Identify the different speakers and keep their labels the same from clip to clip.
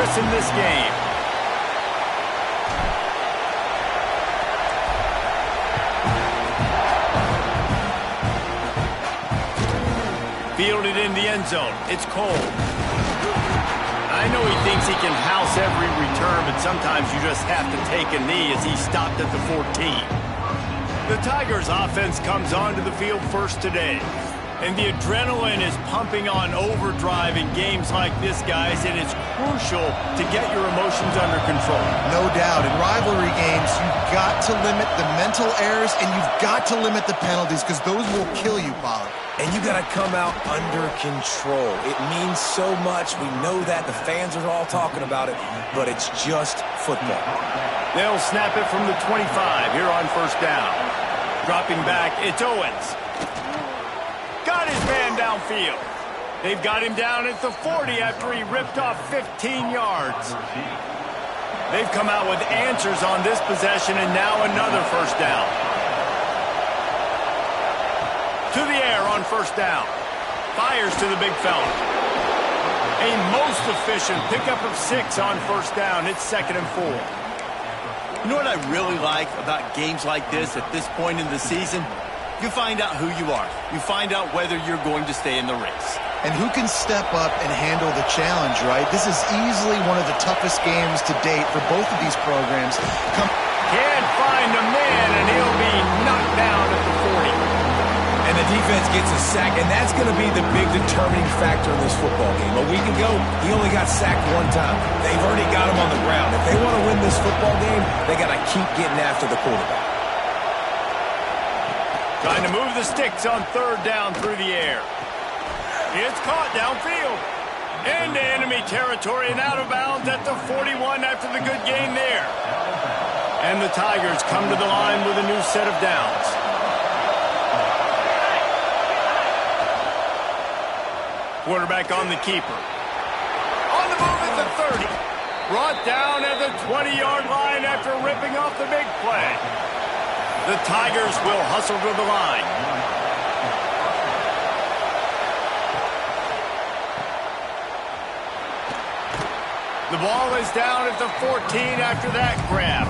Speaker 1: interest in this game. Fielded in the end zone. It's Cole. I know he thinks he can house every return, but sometimes you just have to take a knee as he stopped at the 14. The Tigers' offense comes onto the field first today. And the adrenaline is pumping on overdrive in games like this, guys, and it's crucial to get your emotions under control.
Speaker 2: No doubt. In rivalry games, you've got to limit the mental errors, and you've got to limit the penalties, because those will kill you, Pollard.
Speaker 3: And you got to come out under control. It means so much. We know that. The fans are all talking about it, but it's just football.
Speaker 1: They'll snap it from the 25 here on first down. Dropping back, it's Owens. Got his man downfield. They've got him down at the 40 after he ripped off 15 yards. They've come out with answers on this possession, and now another first down. To the air on first down. Fires to the big fella. A most efficient pickup of 6 on first down. It's 2nd and 4. You know what I really like about games like this at this point in the season? You find out who you are. You find out whether you're going to stay in the race.
Speaker 2: And who can step up and handle the challenge, right? This is easily one of the toughest games to date for both of these programs.
Speaker 1: Can't find a man, and he'll be knocked down at the 40.
Speaker 3: And the defense gets a sack, and that's going to be the big determining factor in this football game. A week ago, he only got sacked 1 time. They've already got him on the ground. If they want to win this football game, they got to keep getting after the quarterback.
Speaker 1: Trying to move the sticks on 3rd down through the air. It's caught downfield. Into enemy territory and out of bounds at the 41 after the good gain there. And the Tigers come to the line with a new set of downs. Quarterback on the keeper. On the move at the 30. Brought down at the 20-yard line after ripping off the big play. The Tigers will hustle to the line. The ball is down at the 14 after that grab.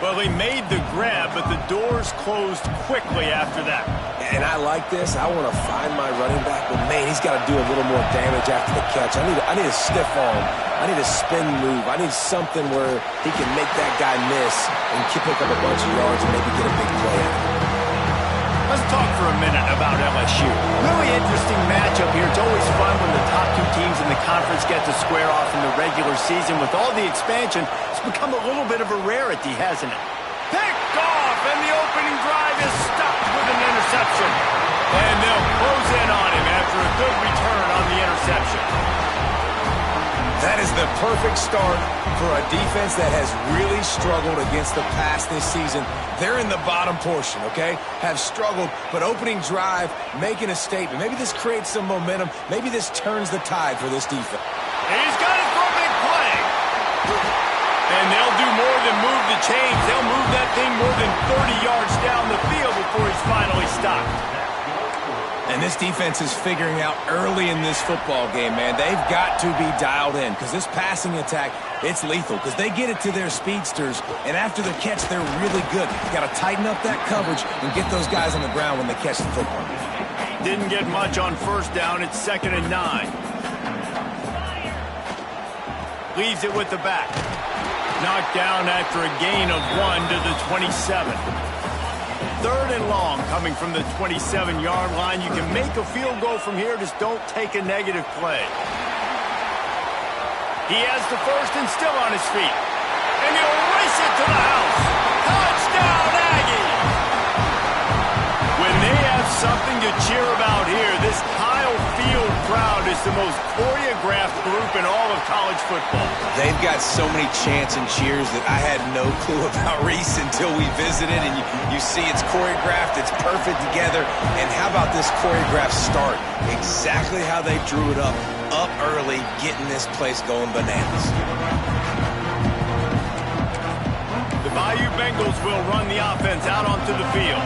Speaker 1: Well, he made the grab, but the doors closed quickly after that.
Speaker 3: And I like this. I want to find my running back, but man, he's got to do a little more damage after the catch. I need a stiff arm. I need a spin move. I need something where he can make that guy miss and pick up a bunch of yards and maybe get a big play out of it.
Speaker 1: Let's talk for a minute about LSU. Really interesting matchup here. It's always fun when the top 2 teams in the conference get to square off in the regular season. With all the expansion, it's become a little bit of a rarity, hasn't it? Picked off, and the opening drive is stopped with an interception. And they'll close in on him after a good return on the interception.
Speaker 3: That is the perfect start for a defense that has really struggled against the pass this season. They're in the bottom portion, okay? Have struggled, but opening drive, making a statement. Maybe this creates some momentum. Maybe this turns the tide for this defense.
Speaker 1: He's got it for a big play. And they'll do more than move the chains. They'll move that thing more than 30 yards down the field before he's finally stopped.
Speaker 3: And this defense is figuring out early in this football game, man. They've got to be dialed in because this passing attack, it's lethal because they get it to their speedsters, and after the catch, they're really good. You got to tighten up that coverage and get those guys on the ground when they catch the football.
Speaker 1: Didn't get much on first down. It's 2nd and 9. Leaves it with the back. Knocked down after a gain of 1 to the 27. 3rd and long coming from the 27-yard line. You can make a field goal from here, just don't take a negative play. He has the first and still on his feet. And he'll race it to the house. Touchdown, Aggie! When they have something to cheer about here, this Kyle Field crowd is the most choreographed group in all of college football.
Speaker 3: They've got so many chants and cheers that I had no clue about Reese until we visited, and you see it's choreographed, it's perfect together. And how about this choreographed start? Exactly how they drew it up early, getting this place going bananas.
Speaker 1: The Bayou Bengals will run the offense out onto the field.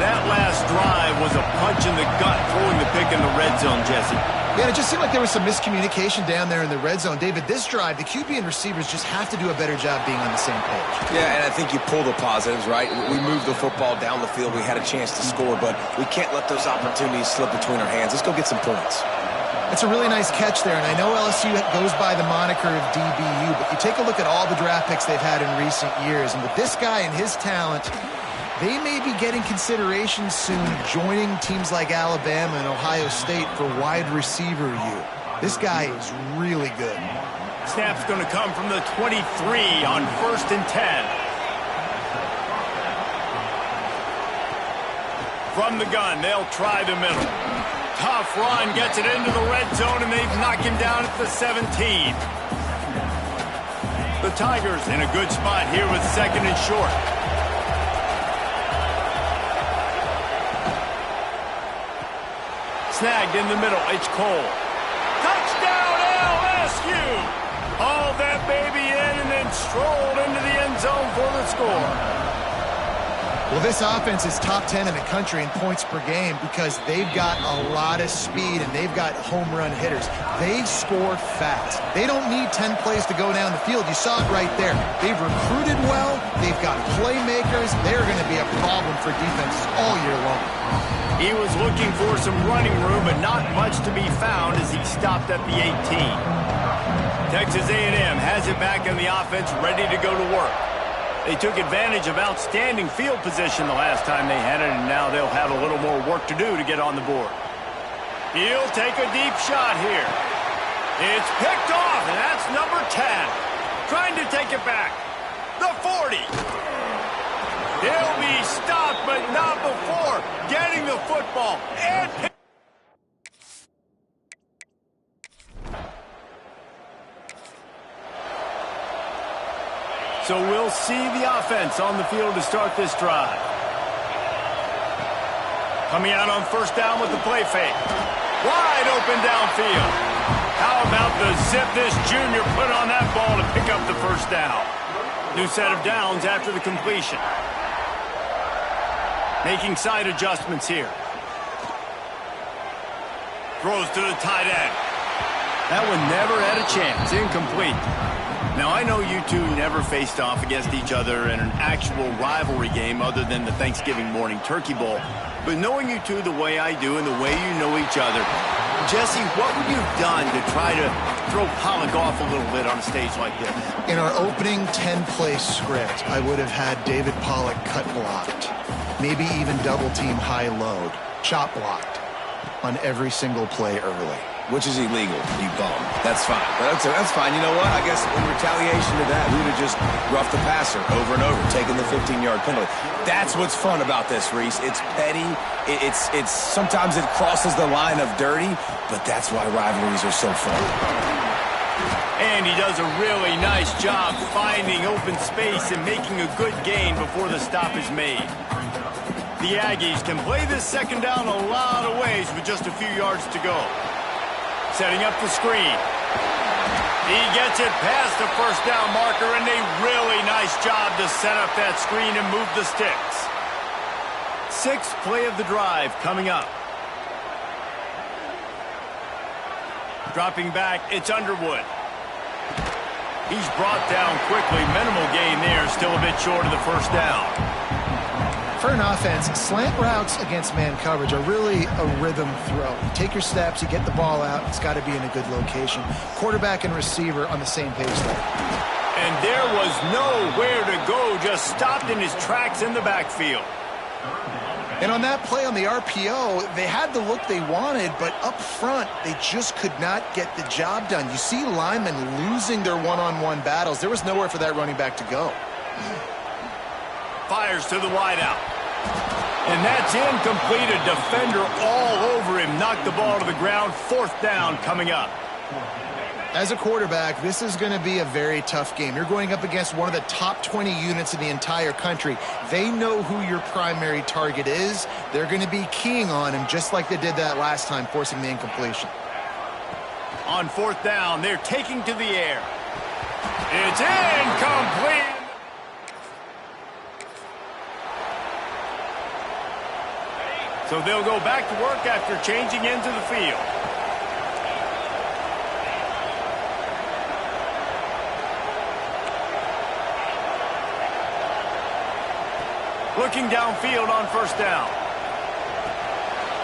Speaker 1: That last drive was a punch in the gut, throwing the pick in the red zone, Jesse.
Speaker 2: Yeah, it just seemed like there was some miscommunication down there in the red zone. David, this drive, the QB and receivers just have to do a better job being on the same page.
Speaker 3: Yeah, and I think you pull the positives, right? We moved the football down the field. We had a chance to score, but we can't let those opportunities slip between our hands. Let's go get some points.
Speaker 2: That's a really nice catch there, and I know LSU goes by the moniker of DBU, but you take a look at all the draft picks they've had in recent years, and with this guy and his talent, they may be getting consideration soon of joining teams like Alabama and Ohio State for wide receiver U. This guy is really good.
Speaker 1: Snap's going to come from the 23 on 1st and 10. From the gun, they'll try the middle. Tough run, gets it into the red zone, and they've knocked him down at the 17. The Tigers in a good spot here with 2nd and short. Snagged in the middle, it's Cole. Touchdown LSU! Hauled that baby in and then strolled into the end zone for the score.
Speaker 2: Well, this offense is top 10 in the country in points per game because they've got a lot of speed and they've got home run hitters. They score fast. They don't need 10 plays to go down the field. You saw it right there. They've recruited well. They've got playmakers. They're going to be a problem for defenses all year long.
Speaker 1: He was looking for some running room, but not much to be found as he stopped at the 18. Texas A&M has it back in the offense, ready to go to work. They took advantage of outstanding field position the last time they had it, and now they'll have a little more work to do to get on the board. He'll take a deep shot here. It's picked off, and that's number 10. Trying to take it back. The 40. They'll be stopped, but not before getting the football. And so we'll see the offense on the field to start this drive. Coming out on 1st down with the play fake. Wide open downfield. How about the zip this junior put on that ball to pick up the 1st down? New set of downs after the completion. Making side adjustments here. Throws to the tight end. That one never had a chance. Incomplete. Now, I know you two never faced off against each other in an actual rivalry game other than the Thanksgiving morning turkey bowl. But knowing you two the way I do and the way you know each other, Jesse, what would you have done to try to throw Pollock off a little bit on a stage like this?
Speaker 2: In our opening 10-play script, I would have had David Pollock cut blocked, maybe even double-team high load, chop blocked on every single play early.
Speaker 3: Which is illegal, you bum. That's fine. That's fine. You know what? I guess in retaliation to that, we would have just roughed the passer over and over, taking the 15-yard penalty. That's what's fun about this, Reese. It's petty. It's sometimes it crosses the line of dirty, but that's why rivalries are so fun.
Speaker 1: And he does a really nice job finding open space and making a good gain before the stop is made. The Aggies can play this 2nd down a lot of ways with just a few yards to go. Setting up the screen. He gets it past the 1st down marker, and a really nice job to set up that screen and move the sticks. 6th play of the drive coming up. Dropping back, it's Underwood. He's brought down quickly. Minimal gain there, still a bit short of the 1st down.
Speaker 2: For an offense, slant routes against man coverage are really a rhythm throw. You take your steps, you get the ball out, it's got to be in a good location. Quarterback and receiver on the same page there.
Speaker 1: And there was nowhere to go, just stopped in his tracks in the backfield.
Speaker 2: And on that play on the RPO, they had the look they wanted, but up front, they just could not get the job done. You see linemen losing their one-on-one battles. There was nowhere for that running back to go.
Speaker 1: Fires to the wideout. And that's incomplete. A defender all over him. Knocked the ball to the ground. 4th down coming up.
Speaker 2: As a quarterback, this is going to be a very tough game. You're going up against one of the top 20 units in the entire country. They know who your primary target is. They're going to be keying on him just like they did that last time, forcing the incompletion.
Speaker 1: On 4th down, they're taking to the air. It's incomplete. So they'll go back to work after changing into the field. Looking downfield on first down.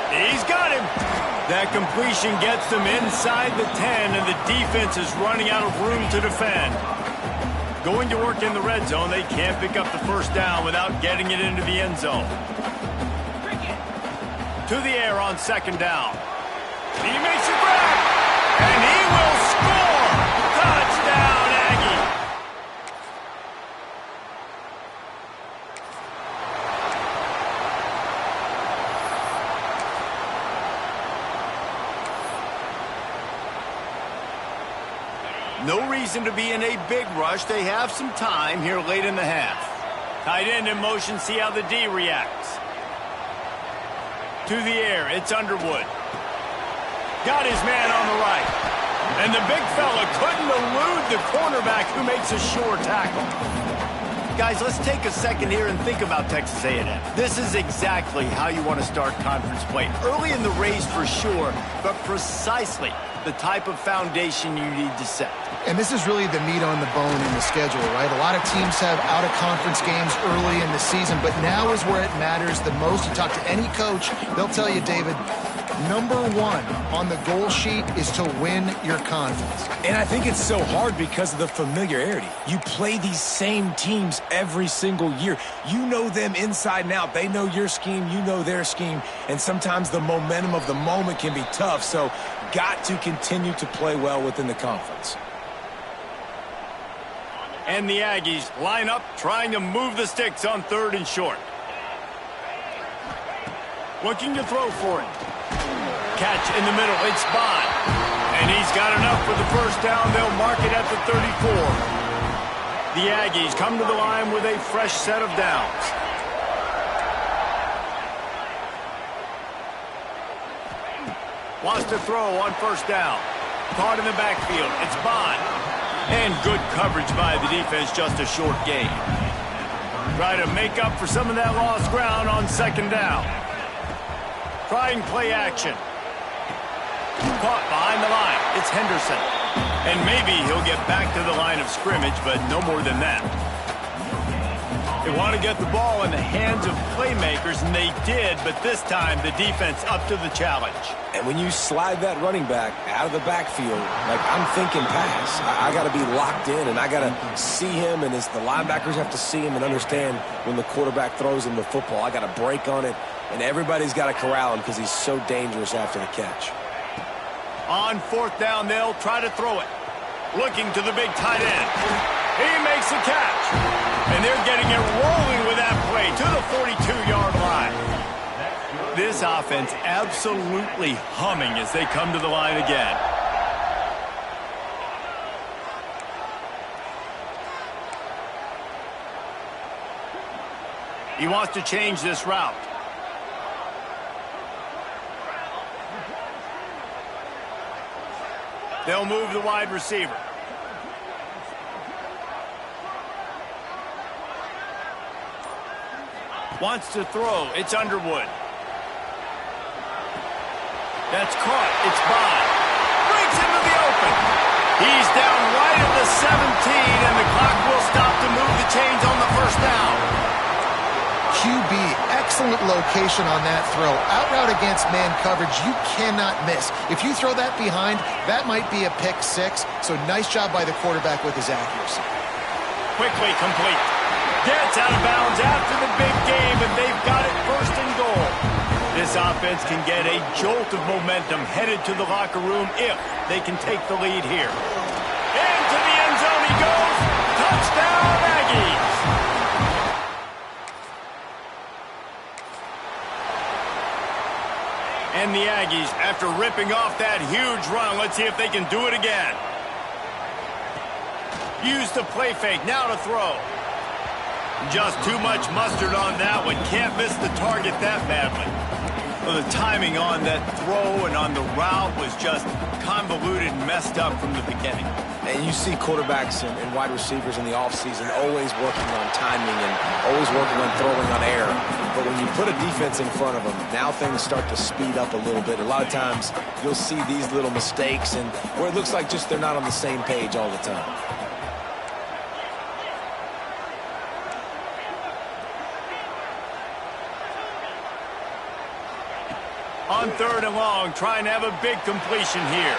Speaker 1: He's got him. That completion gets them inside the 10, and the defense is running out of room to defend. Going to work in the red zone, they can't pick up the first down without getting it into the end zone. To the air on second down. He makes a grab, and he will score! Touchdown, Aggie! No reason to be in a big rush. They have some time here late in the half. Tight end in motion, see how the D reacts. To the air, it's Underwood. Got his man on the right. And the big fella couldn't elude the cornerback who makes a sure tackle. Guys, let's take a second here and think about Texas A&M. This is exactly how you want to start conference play. Early in the race for sure, but precisely the type of foundation you need to set.
Speaker 2: And this is really the meat on the bone in the schedule, right? A lot of teams have out-of-conference games early in the season, but now is where it matters the most. You talk to any coach, they'll tell you, David, number one on the goal sheet is to win your conference.
Speaker 3: And I think it's so hard because of the familiarity. You play these same teams every single year. You know them inside and out. They know your scheme, you know their scheme, and sometimes the momentum of the moment can be tough, so got to continue to play well within the conference.
Speaker 1: And the Aggies line up, trying to move the sticks on third and short. Looking to throw for it. Catch in the middle, it's Bond. And he's got enough for the first down. They'll mark it at the 34. The Aggies come to the line with a fresh set of downs. Wants to throw on first down. Caught in the backfield, it's Bond. And good coverage by the defense, just a short gain. Try to make up for some of that lost ground on second down. Trying play action. Caught behind the line. It's Henderson. And maybe he'll get back to the line of scrimmage, but no more than that. They want to get the ball in the hands of playmakers, and they did, but this time the defense up to the challenge.
Speaker 3: And when you slide that running back out of the backfield, like I'm thinking pass, I got to be locked in, and I got to see him, and as the linebackers have to see him and understand when the quarterback throws him the football, I got to break on it, and everybody's got to corral him because he's so dangerous after the catch.
Speaker 1: On fourth down, they'll try to throw it. Looking to the big tight end. He makes a catch. And they're getting it rolling with that play to the 42-yard line. This offense absolutely humming as they come to the line again. He wants to change this route. They'll move the wide receiver. Wants to throw. It's Underwood. That's caught. It's Bond. Breaks into the open. He's down right at the 17, and the clock will stop to move the chains on the first down.
Speaker 2: QB, excellent location on that throw. Out route against man coverage, you cannot miss. If you throw that behind, that might be a pick six. So nice job by the quarterback with his accuracy.
Speaker 1: Quickly complete. Gets out of bounds after the big game, and they've got it first and goal. This offense can get a jolt of momentum headed to the locker room if they can take the lead here. Into the end zone he goes. Touchdown, Aggies. And the Aggies, after ripping off that huge run, let's see if they can do it again. Use the play fake, now to throw. Just too much mustard on that one. Can't miss the target that badly. Well, the timing on that throw and on the route was just convoluted and messed up from the beginning.
Speaker 3: And you see quarterbacks and wide receivers in the offseason always working on timing and always working on throwing on air. But when you put a defense in front of them, now things start to speed up a little bit. A lot of times you'll see these little mistakes and where it looks like just they're not on the same page all the time.
Speaker 1: On 3rd and long, trying to have a big completion here.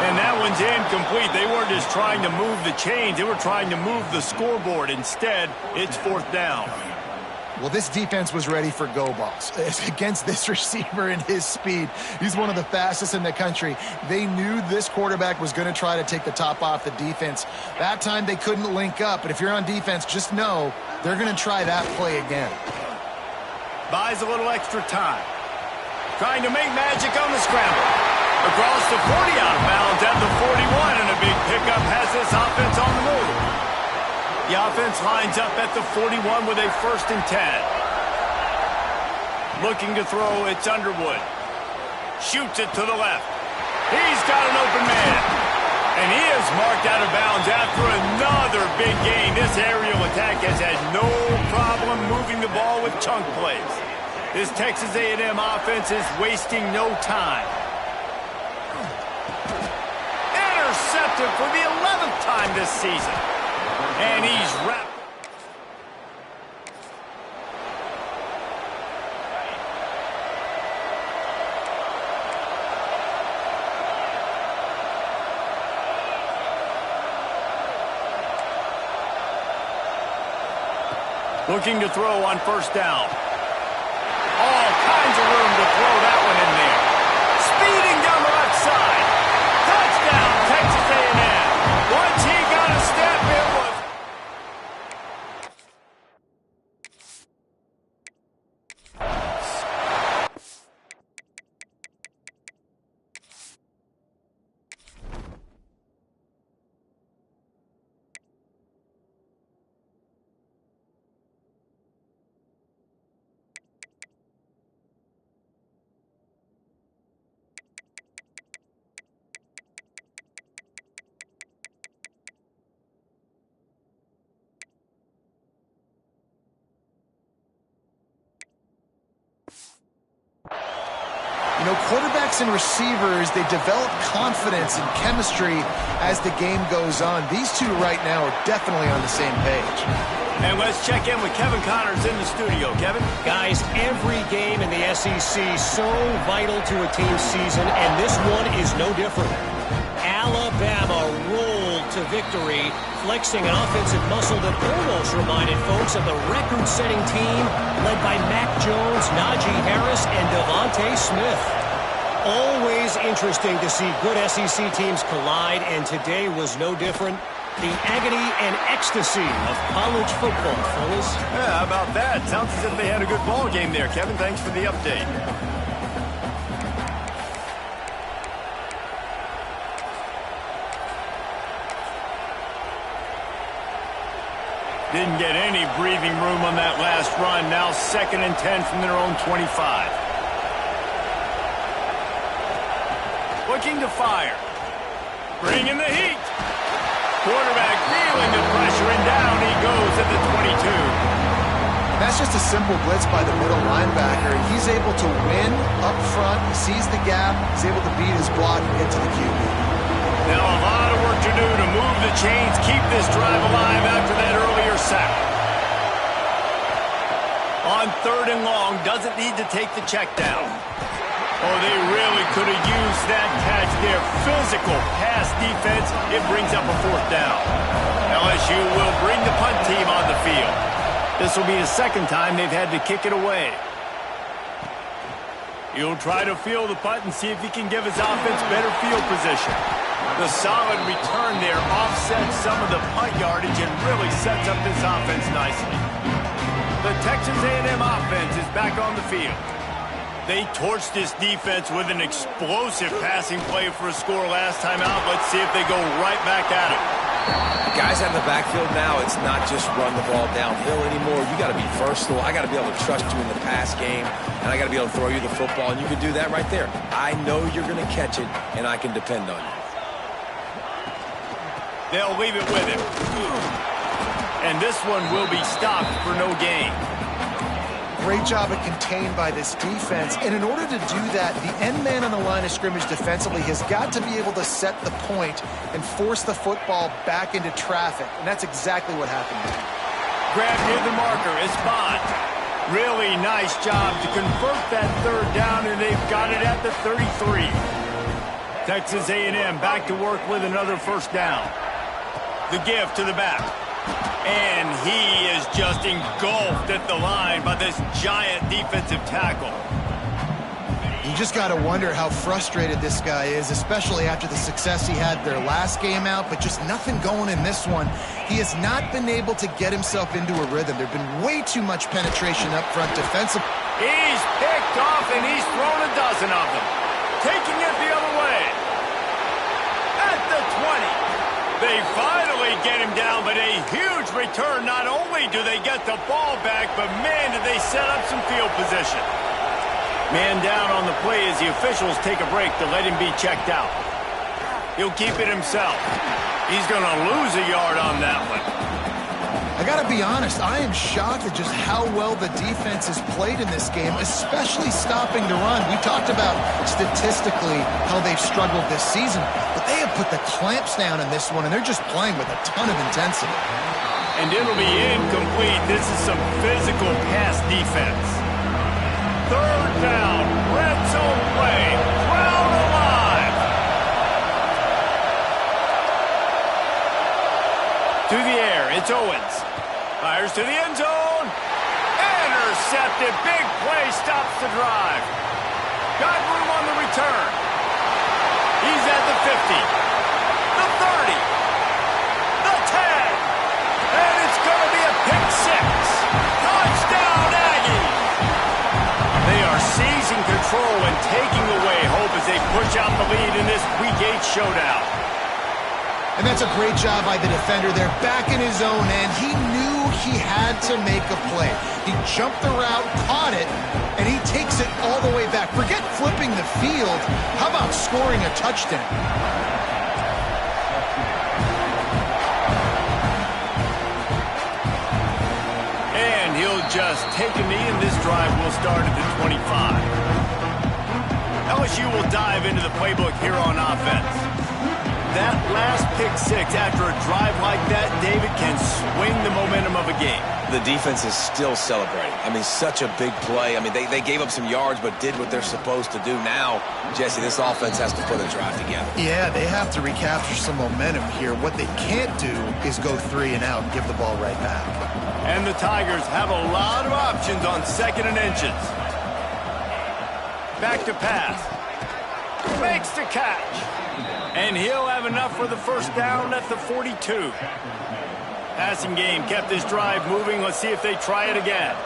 Speaker 1: And that one's incomplete. They weren't just trying to move the chains. They were trying to move the scoreboard. Instead, it's 4th down.
Speaker 2: Well, this defense was ready for go balls. Against this receiver and his speed, he's one of the fastest in the country. They knew this quarterback was going to try to take the top off the defense. That time they couldn't link up, but if you're on defense, just know they're going to try that play again.
Speaker 1: Buys a little extra time. Trying to make magic on the scramble. Across the 40, out of bounds at the 41, and a big pickup has this offense on the move. The offense lines up at the 41 with a 1st and 10. Looking to throw, it's Underwood. Shoots it to the left. He's got an open man. And he is marked out of bounds after another big gain. This aerial attack has had no problem moving the ball with chunk plays. This Texas A&M offense is wasting no time. Intercepted for the 11th time this season. And he's wrapped. Looking to throw on 1st down. All kinds of room to throw that one in there. Speeding down the left side. Touchdown, Texas A&M. Once he got a step, it was...
Speaker 2: You know, quarterbacks and receivers, they develop confidence and chemistry as the game goes on. These two right now are definitely on the same page.
Speaker 1: And let's check in with Kevin Connors in the studio. Kevin?
Speaker 4: Guys, every game in the SEC so vital to a team's season, and this one is no different. Alabama rolled to victory, flexing an offensive muscle that almost reminded folks of the record-setting team led by Mac Jones, Najee Harris, and Devontae Smith. Always interesting to see good SEC teams collide, and today was no different. The agony and ecstasy of college football, fellas.
Speaker 1: Yeah, how about that? Sounds as if they had a good ball game there, Kevin. Thanks for the update. Didn't get any breathing room on that last run. Now 2nd and 10 from their own 25. Looking to fire. Bringing the heat. Quarterback feeling the pressure, and down he goes at the 22.
Speaker 2: That's just a simple blitz by the middle linebacker. He's able to win up front. He sees the gap. He's able to beat his block and get to the QB.
Speaker 1: Now a lot of work to do to move the chains, keep this drive alive after that earlier sack. On 3rd and long, doesn't need to take the check down. Oh, they really could have used that catch there. Physical pass defense, it brings up a 4th down. LSU will bring the punt team on the field. This will be the 2nd time they've had to kick it away. He'll try to field the punt and see if he can give his offense better field position. The solid return there offsets some of the punt yardage and really sets up this offense nicely. The Texas A&M offense is back on the field. They torched this defense with an explosive passing play for a score last time out. Let's see if they go right back at it.
Speaker 3: The guys out in the backfield now, it's not just run the ball downhill anymore. You got to be versatile. I got to be able to trust you in the pass game, and I got to be able to throw you the football, and you can do that right there. I know you're going to catch it, and I can depend on you.
Speaker 1: They'll leave it with him. And this one will be stopped for no gain.
Speaker 2: Great job at contained by this defense. And in order to do that, the end man on the line of scrimmage defensively has got to be able to set the point and force the football back into traffic. And that's exactly what happened.
Speaker 1: Grab near the marker is Bond. Really nice job to convert that third down, and they've got it at the 33. Texas A&M back to work with another first down. The give to the back. And he is just engulfed at the line by this giant defensive tackle.
Speaker 2: You just got to wonder how frustrated this guy is, especially after the success he had their last game out, but just nothing going in this one. He has not been able to get himself into a rhythm. There's been way too much penetration up front defensive.
Speaker 1: He's picked off, and he's thrown a dozen of them. Taking it the other way. At the 20. They finally get him down, but a huge return. Not only do they get the ball back, but man, did they set up some field position. Man down on the play as the officials take a break to let him be checked out. He'll keep it himself. He's going to lose a yard on that one.
Speaker 2: I got to be honest, I am shocked at just how well the defense has played in this game, especially stopping the run. We talked about statistically how they've struggled this season, but they have put the clamps down in this one, and they're just playing with a ton of intensity.
Speaker 1: And it'll be incomplete. This is some physical pass defense. Third down, red zone play, crowd alive. To the air, it's Owens. Fires to the end zone. Intercepted, big play, stops the drive. Got room on the return. He's at the 50, the 30, the 10, and it's going to be a pick six. Touchdown, Aggies. They are seizing control and taking away hope as they push out the lead in this Week 8 showdown.
Speaker 2: And that's a great job by the defender there, back in his own end. He knew he had to make a play. He jumped the route, caught it, and he takes it all the way back. Forget flipping the field. How about scoring a touchdown?
Speaker 1: And he'll just take a knee, and this drive will start at the 25. LSU will dive into the playbook here on offense. That last pick six after a drive like that, David, can swing the momentum of a game.
Speaker 3: The defense is still celebrating. I mean, such a big play. I mean, they gave up some yards but did what they're supposed to do. Now, Jesse, this offense has to put a drive together.
Speaker 2: Yeah, they have to recapture some momentum here. What they can't do is go 3 and out and give the ball right back.
Speaker 1: And the Tigers have a lot of options on 2nd and inches. Back to pass. Makes the catch. And he'll have enough for the first down at the 42. Passing game kept this drive moving. Let's see if they try it again.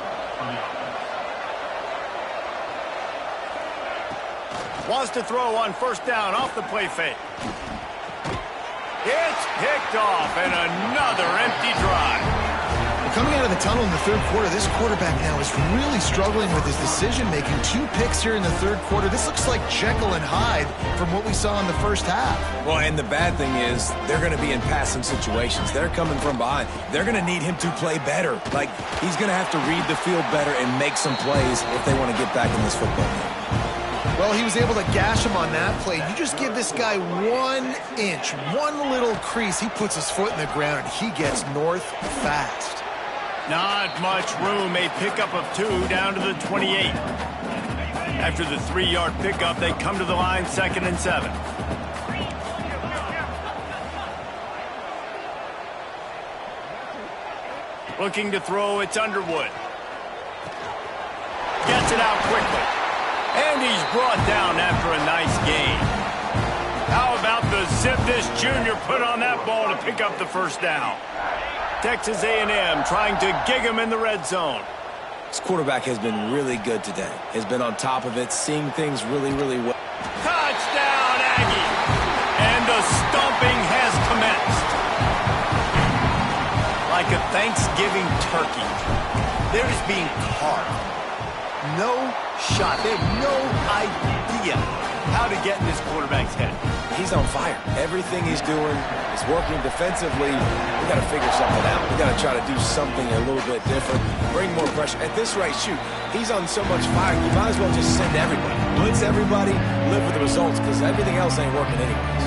Speaker 1: Wants to throw on first down off the play fake. It's picked off, and another empty drive.
Speaker 2: Coming out of the tunnel in the third quarter, this quarterback now is really struggling with his decision-making. 2 picks here in the third quarter. This looks like Jekyll and Hyde from what we saw in the first half.
Speaker 3: Well, and the bad thing is they're going to be in passing situations. They're coming from behind. They're going to need him to play better. Like, he's going to have to read the field better and make some plays if they want to get back in this football game.
Speaker 2: Well, he was able to gash him on that play. You just give this guy 1 inch, one little crease. He puts his foot in the ground, and he gets north fast.
Speaker 1: Not much room. A pickup of 2 down to the 28. After the 3-yard pickup, they come to the line 2nd and 7. Looking to throw, it's Underwood. Gets it out quickly. And he's brought down after a nice gain. How about the zip this junior put on that ball to pick up the first down? Texas A&M trying to gig him in the red zone.
Speaker 3: This quarterback has been really good today. Has been on top of it, seeing things really, really well.
Speaker 1: Touchdown, Aggie! And the stomping has commenced. Like a Thanksgiving turkey, they're just being carved. No shot. They have no idea how to get in this quarterback's head.
Speaker 3: He's on fire. Everything he's doing is working defensively. We got to figure something out. We got to try to do something a little bit different. Bring more pressure. At this rate, shoot, he's on so much fire, you might as well just send everybody. Blitz everybody, live with the results, because everything else ain't working anyways.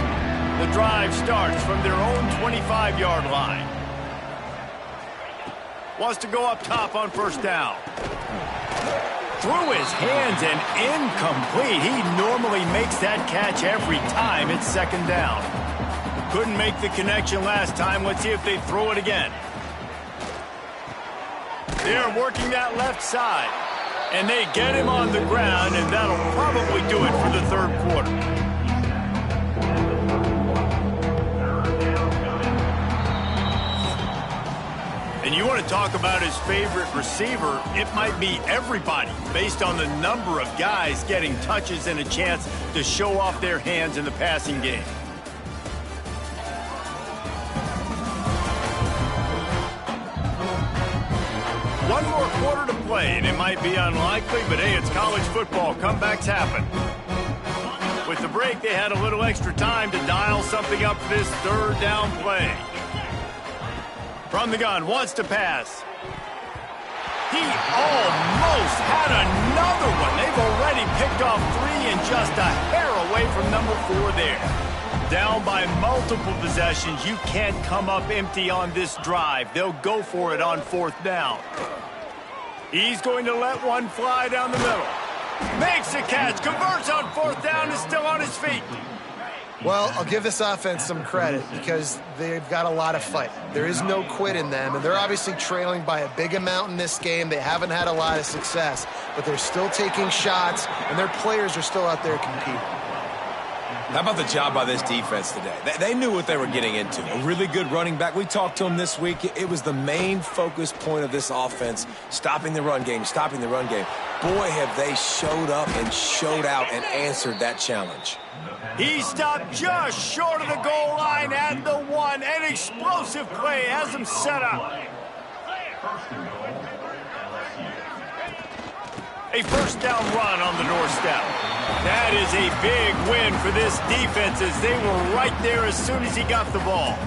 Speaker 1: The drive starts from their own 25-yard line. Wants to go up top on first down. Through his hands and incomplete. He normally makes that catch every time it's second down. Couldn't make the connection last time. Let's see if they throw it again. They're working that left side. And they get him on the ground, and that'll probably do it for the third quarter. And you want to talk about his favorite receiver, it might be everybody, based on the number of guys getting touches and a chance to show off their hands in the passing game. One more quarter to play, and it might be unlikely, but hey, it's college football. Comebacks happen. With the break, they had a little extra time to dial something up for this third down play. From the gun, wants to pass. He almost had another one. They've already picked off 3 and just a hair away from number 4 there. Down by multiple possessions. You can't come up empty on this drive. They'll go for it on 4th down. He's going to let one fly down the middle. Makes a catch. Converts on 4th down. Is still on his feet.
Speaker 2: Well, I'll give this offense some credit because they've got a lot of fight. There is no quit in them, and they're obviously trailing by a big amount in this game. They haven't had a lot of success, but they're still taking shots, and their players are still out there competing.
Speaker 3: How about the job by this defense today? They knew what they were getting into. A really good running back. We talked to him this week. It was the main focus point of this offense, stopping the run game, stopping the run game. Boy, have they showed up and showed out and answered that challenge.
Speaker 1: He stopped just short of the goal line at the 1. An explosive play has him set up. A first down run on the doorstep. That is a big win for this defense as they were right there as soon as he got the ball.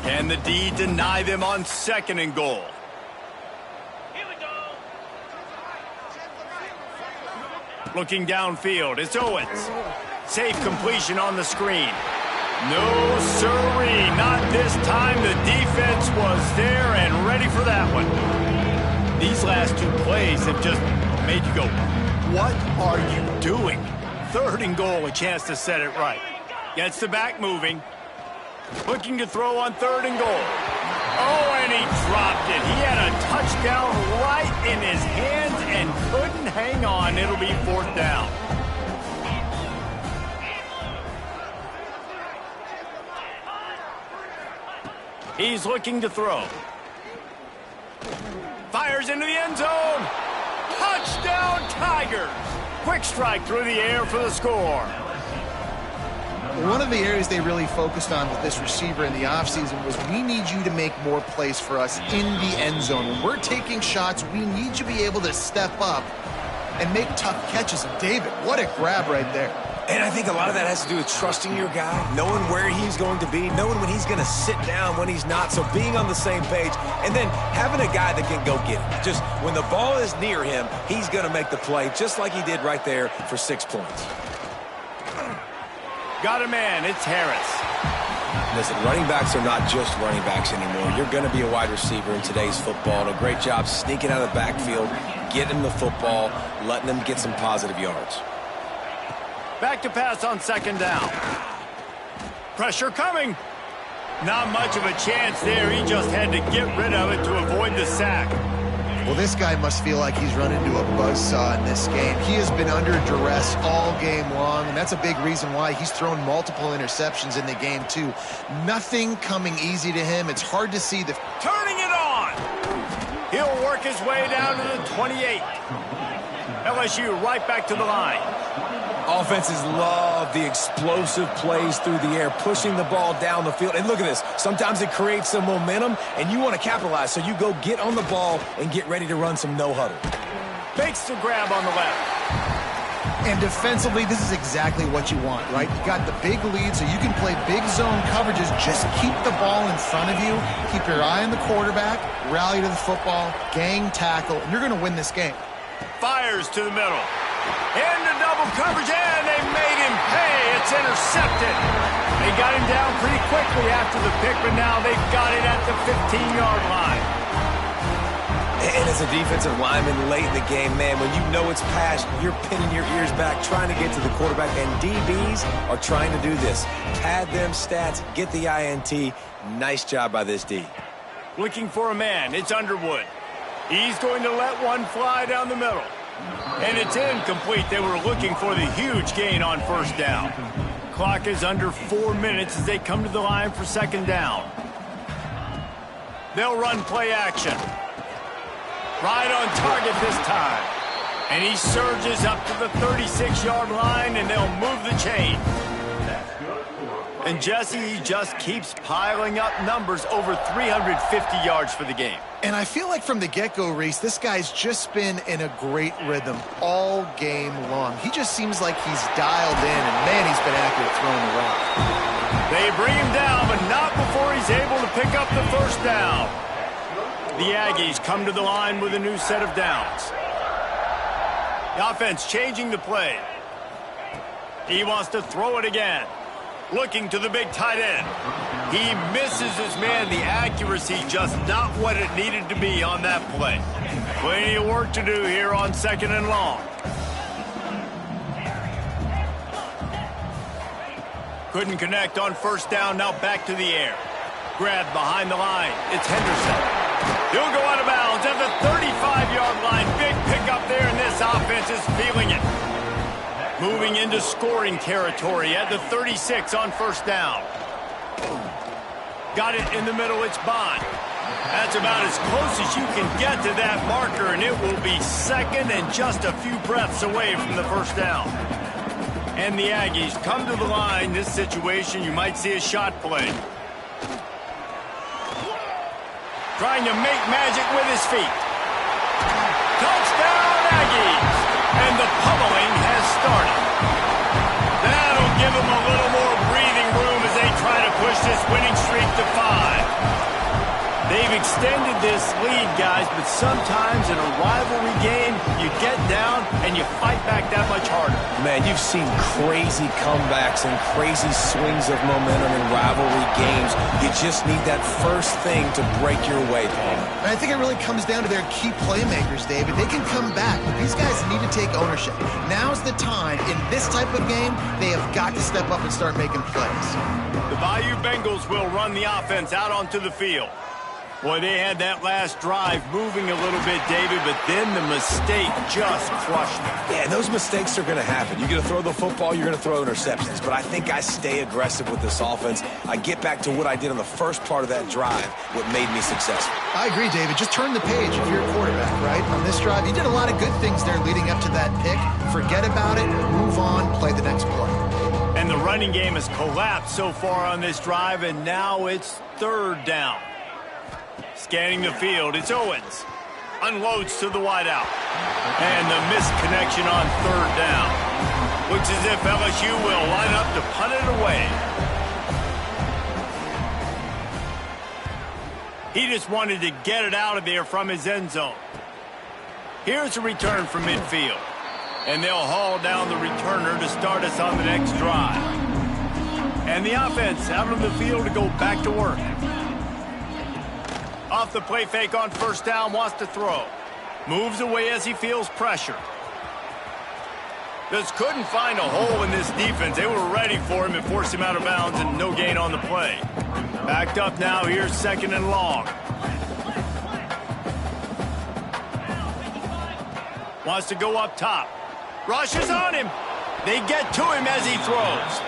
Speaker 1: Can the D deny them on 2nd and goal? Looking downfield, it's Owens. Safe completion on the screen. No sirree, not this time. The defense was there and ready for that one. These last 2 plays have just made you go, what are you doing? 3rd and goal, a chance to set it right. Gets the back moving. Looking to throw on 3rd and goal. Oh, and he dropped it. He had a touchdown right in his hands and couldn't hang on. It'll be 4th down. He's looking to throw. Fires into the end zone. Touchdown, Tigers. Quick strike through the air for the score.
Speaker 2: One of the areas they really focused on with this receiver in the offseason was we need you to make more plays for us in the end zone. When we're taking shots, we need you to be able to step up and make tough catches. And David, what a grab right there.
Speaker 3: And I think a lot of that has to do with trusting your guy, knowing where he's going to be, knowing when he's going to sit down, when he's not, so being on the same page, and then having a guy that can go get it. Just when the ball is near him, he's going to make the play, just like he did right there for 6 points.
Speaker 1: Got a man, it's Harris.
Speaker 3: Listen, running backs are not just running backs anymore. You're going to be a wide receiver in today's football. And a great job sneaking out of the backfield, getting him the football, letting him get some positive yards.
Speaker 1: Back to pass on 2nd down. Pressure coming. Not much of a chance there. He just had to get rid of it to avoid the sack.
Speaker 2: Well, this guy must feel like he's run into a buzzsaw in this game. He has been under duress all game long, and that's a big reason why he's thrown multiple interceptions in the game, too. Nothing coming easy to him. It's hard to see the...
Speaker 1: Turning it on! He'll work his way down to the 28. LSU right back to the line.
Speaker 3: Offenses love the explosive plays through the air, pushing the ball down the field. And look at this. Sometimes it creates some momentum, and you want to capitalize. So you go get on the ball and get ready to run some no-huddle.
Speaker 1: Makes the grab on the left.
Speaker 2: And defensively, this is exactly what you want, right? You got the big lead, so you can play big zone coverages. Just keep the ball in front of you. Keep your eye on the quarterback. Rally to the football. Gang tackle. And you're going to win this game.
Speaker 1: Fires to the middle. Into double coverage, and they made him pay. It's intercepted. They got him down pretty quickly after the pick, but now they've got it at the 15-yard line.
Speaker 3: And as a defensive lineman late in the game, man, when you know it's past, you're pinning your ears back, trying to get to the quarterback, and DBs are trying to do this. Pad them stats, get the INT. Nice job by this D.
Speaker 1: Looking for a man. It's Underwood. He's going to let one fly down the middle. And it's incomplete. They were looking for the huge gain on first down. Clock is under 4 minutes as they come to the line for second down. They'll run play action. Right on target this time. And he surges up to the 36-yard line, and they'll move the chain. And Jesse, he just keeps piling up numbers, over 350 yards for the game.
Speaker 2: And I feel like from the get-go, Reese, this guy's just been in a great rhythm all game long. He just seems like he's dialed in, and man, he's been accurate throwing the rock.
Speaker 1: They bring him down, but not before he's able to pick up the first down. The Aggies come to the line with a new set of downs. The offense changing the play. He wants to throw it again. Looking to the big tight end. He misses his man. The accuracy just not what it needed to be on that play. Plenty of work to do here on second and long. Couldn't connect on first down. Now back to the air. Grabbed behind the line. It's Henderson. He'll go out of bounds at the 35-yard line. Big pickup there, and this offense is feeling it. Moving into scoring territory at the 36 on first down. Got it in the middle. It's Bond. That's about as close as you can get to that marker, and it will be second and just a few breaths away from the first down. And the Aggies come to the line. This situation, you might see a shot play. Trying to make magic with his feet. Touchdown, Aggies! And the pummeling has started. That'll give them a little more breathing room as they try to push this winning streak to 5. They've extended this lead, guys, but sometimes in a rivalry game, you get down and you fight back that much harder.
Speaker 3: Man, you've seen crazy comebacks and crazy swings of momentum in rivalry games. You just need that first thing to break your way, Paul.
Speaker 2: And I think it really comes down to their key playmakers, David. They can come back, but these guys need to take ownership. Now's the time. In this type of game, they have got to step up and start making plays.
Speaker 1: The Bayou Bengals will run the offense out onto the field. Boy, they had that last drive moving a little bit, David, but then the mistake just crushed them.
Speaker 3: Yeah, and those mistakes are going to happen. You're going to throw the football, you're going to throw interceptions. But I think I stay aggressive with this offense. I get back to what I did on the first part of that drive, what made me successful.
Speaker 2: I agree, David. Just turn the page if you're a quarterback, right? On this drive, you did a lot of good things there leading up to that pick. Forget about it, move on, play the next play.
Speaker 1: And the running game has collapsed so far on this drive, and now it's third down. Scanning the field, it's Owens. Unloads to the wideout. And the missed connection on third down. Looks as if LSU will line up to punt it away. He just wanted to get it out of there from his end zone. Here's a return from midfield. And they'll haul down the returner to start us on the next drive. And the offense out on the field to go back to work. Off the play fake on first down, wants to throw. Moves away as he feels pressure. Just couldn't find a hole in this defense. They were ready for him and forced him out of bounds, and no gain on the play. Backed up now, here's second and long. Wants to go up top. Rushes on him. They get to him as he throws.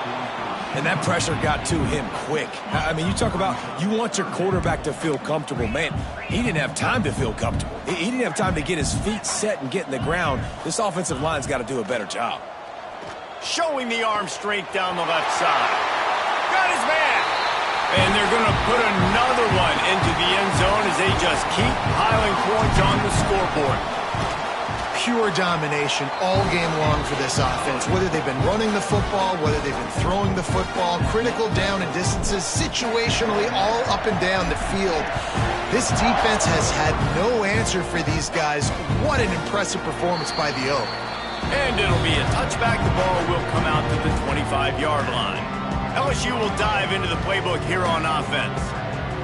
Speaker 3: And that pressure got to him quick. I mean, you talk about you want your quarterback to feel comfortable. Man, he didn't have time to feel comfortable. He didn't have time to get his feet set and get in the ground. This offensive line's got to do a better job.
Speaker 1: Showing the arm strength down the left side. Got his man. And they're going to put another one into the end zone as they just keep piling points on the scoreboard.
Speaker 2: Pure domination all game long for this offense. Whether they've been running the football, whether they've been throwing the football, critical down and distances, situationally all up and down the field. This defense has had no answer for these guys. What an impressive performance by the Oak.
Speaker 1: And it'll be a touchback. The ball will come out to the 25-yard line. LSU will dive into the playbook here on offense.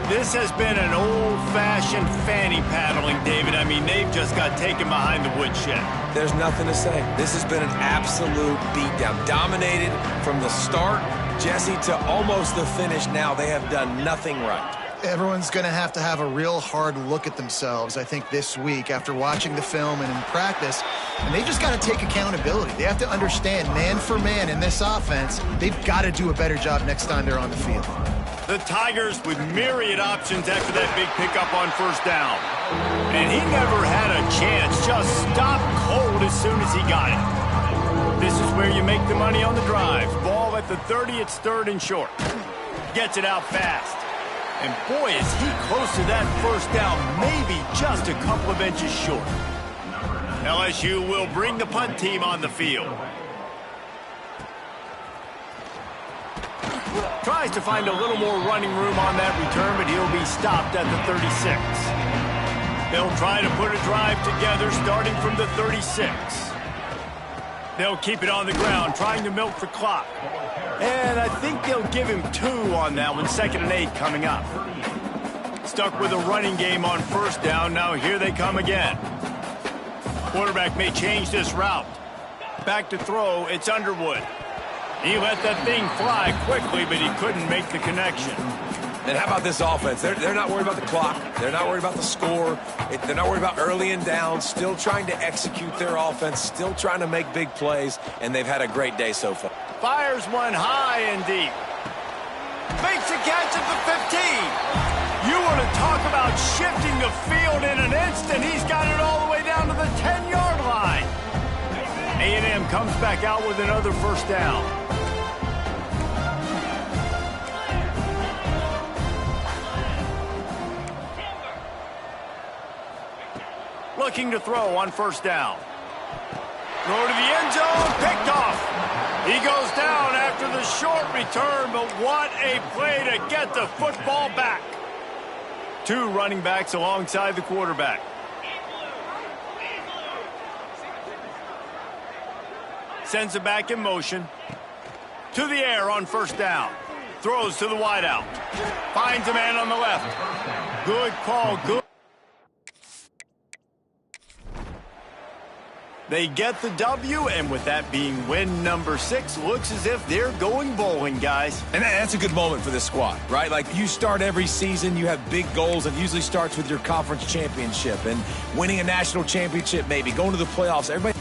Speaker 1: This has been an old-fashioned fanny paddling, David. I mean, they've just got taken behind the woodshed.
Speaker 3: There's nothing to say. This has been an absolute beatdown. Dominated from the start, Jesse, to almost the finish now. They have done nothing right.
Speaker 2: Everyone's going to have a real hard look at themselves, I think, this week after watching the film and in practice. And they just got to take accountability. They have to understand, man for man in this offense, they've got to do a better job next time they're on the field.
Speaker 1: The Tigers with myriad options after that big pickup on first down. And he never had a chance, just stopped cold as soon as he got it. This is where you make the money on the drive. Ball at the 30, it's 3rd and short. Gets it out fast. And boy, is he close to that first down, maybe just a couple of inches short. LSU will bring the punt team on the field. Tries to find a little more running room on that return, but he'll be stopped at the 36. They'll try to put a drive together starting from the 36. They'll keep it on the ground, trying to milk the clock. And I think they'll give him 2 on that one, 2nd and 8 coming up. Stuck with a running game on first down, now here they come again. Quarterback may change this route. Back to throw, it's Underwood. He let that thing fly quickly, but he couldn't make the connection.
Speaker 3: And how about this offense? They're not worried about the clock. They're not worried about the score. They're not worried about early and down. Still trying to execute their offense. Still trying to make big plays. And they've had a great day so far.
Speaker 1: Fires one high and deep. Makes a catch at the 15. You want to talk about shifting the field in an instant. He's got it all the way down to the 10-yard line. A&M comes back out with another first down. Looking to throw on first down. Throw to the end zone, picked off. He goes down after the short return, but what a play to get the football back. 2 running backs alongside the quarterback. Sends it back in motion. To the air on first down. Throws to the wideout. Finds a man on the left. Good call, good. They get the W, and with that being win number 6, looks as if they're going bowling, guys.
Speaker 3: And that's a good moment for this squad, right? Like, you start every season, you have big goals. It usually starts with your conference championship and winning a national championship, maybe going to the playoffs. Everybody